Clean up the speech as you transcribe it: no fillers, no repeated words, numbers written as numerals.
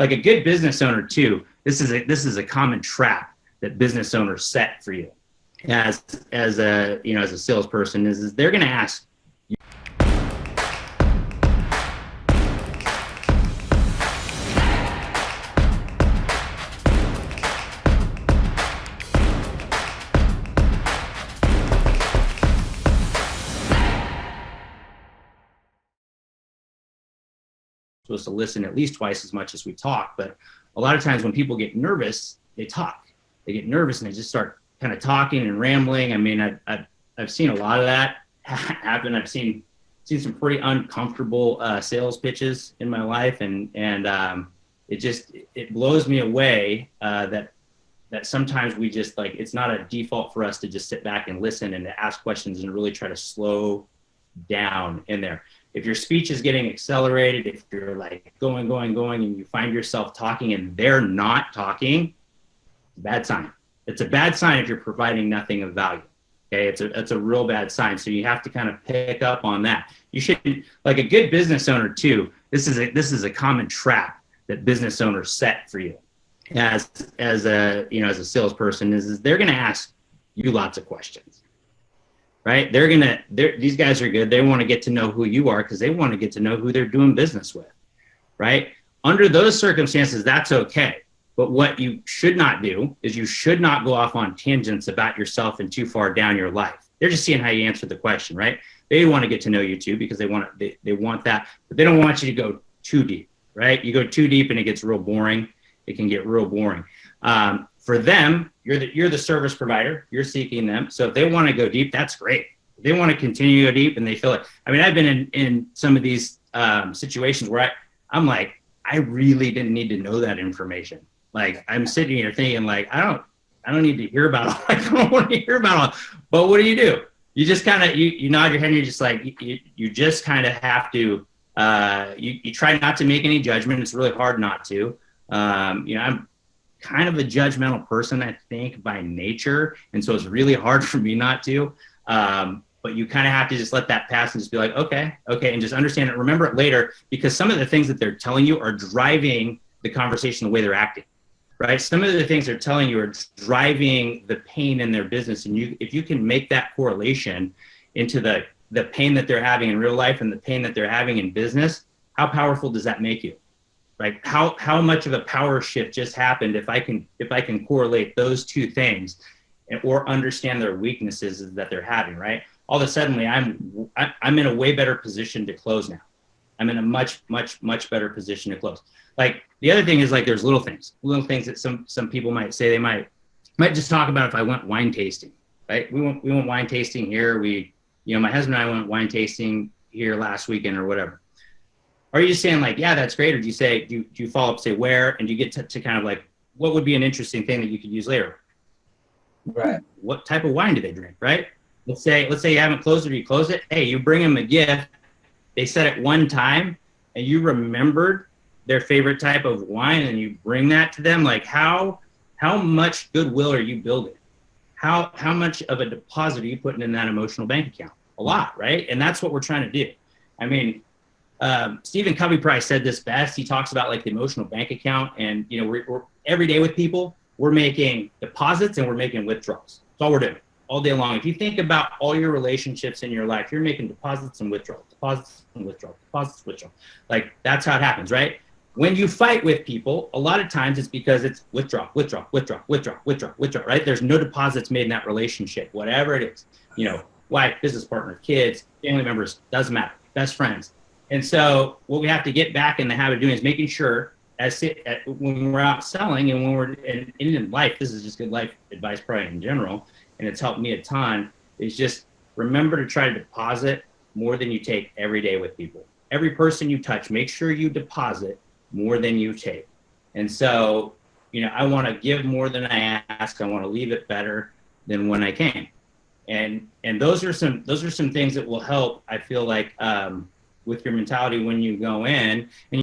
like a good business owner too, this is a common trap that business owners set for you as a salesperson is they're going to ask. Supposed to listen at least twice as much as we talk, but a lot of times when people get nervous, they talk. They get nervous and they just start kind of talking and rambling. I mean, I've seen a lot of that happen. I've seen some pretty uncomfortable sales pitches in my life, and it blows me away that sometimes we just like, it's not a default for us to just sit back and listen and to ask questions and really try to slow down in there. If your speech is getting accelerated, if you're like going, and you find yourself talking and they're not talking, bad sign. It's a bad sign if you're providing nothing of value. Okay, it's a real bad sign. So you have to kind of pick up on that. You should, like a good business owner too. This is a common trap that business owners set for you as a salesperson is they're going to ask you lots of questions. Right? These guys are good. They want to get to know who you are because they want to get to know who they're doing business with. Right? Under those circumstances, that's okay. But what you should not do is you should not go off on tangents about yourself and too far down your life. They're just seeing how you answer the question, right? They want to get to know you too because they want that, but they don't want you to go too deep, right? You go too deep and it gets real boring. It can get real boring. For them, you're the service provider. You're seeking them. So if they want to go deep, that's great. If they want to continue to go deep and they feel it. I mean, I've been in some of these situations where I'm like, I really didn't need to know that information. Like I'm sitting here thinking like, I don't need to hear about all. I don't want to hear about all. But what do? You just kind of, you nod your head and you're just like, you just kind of have to, you try not to make any judgment. It's really hard not to. I'm kind of a judgmental person, I think, by nature. And so it's really hard for me not to. But you kind of have to just let that pass and just be like, okay, and just understand it. Remember it later, because some of the things that they're telling you are driving the conversation the way they're acting, right? Some of the things they're telling you are driving the pain in their business. And if you can make that correlation into the pain that they're having in real life and the pain that they're having in business, how powerful does that make you? Right? How much of a power shift just happened if I can correlate those two things or understand their weaknesses that they're having, right? All of a sudden, I'm in a way better position to close now. I'm in a much better position to close. Like the other thing is like there's little things that some people might say. They might just talk about if I went wine tasting, right? We went wine tasting here. My husband and I went wine tasting here last weekend or whatever. Are you just saying like, yeah, that's great? Or do you say, do you follow up, say where, and do you get to kind of like, what would be an interesting thing that you could use later? Right. What type of wine do they drink, right? Let's say you haven't closed it or you close it. Hey, you bring them a gift. They said it one time and you remembered their favorite type of wine and you bring that to them. Like how much goodwill are you building? How much of a deposit are you putting in that emotional bank account? A lot, right? And that's what we're trying to do. I mean, Stephen Covey probably said this best. He talks about like the emotional bank account, and we're every day with people, we're making deposits and we're making withdrawals. That's all we're doing all day long. If you think about all your relationships in your life, you're making deposits and withdrawals, deposits and withdrawals, deposits, withdrawals. Like that's how it happens, right? When you fight with people, a lot of times it's because it's withdraw, right? There's no deposits made in that relationship, whatever it is, wife, business partner, kids, family members, doesn't matter, best friends. And so what we have to get back in the habit of doing is making sure when we're out selling and when we're in life, this is just good life advice probably in general, and it's helped me a ton, is just remember to try to deposit more than you take every day with people. Every person you touch, make sure you deposit more than you take. And so, I want to give more than I ask. I want to leave it better than when I came. And those are some things that will help, I feel like, with your mentality when you go in. And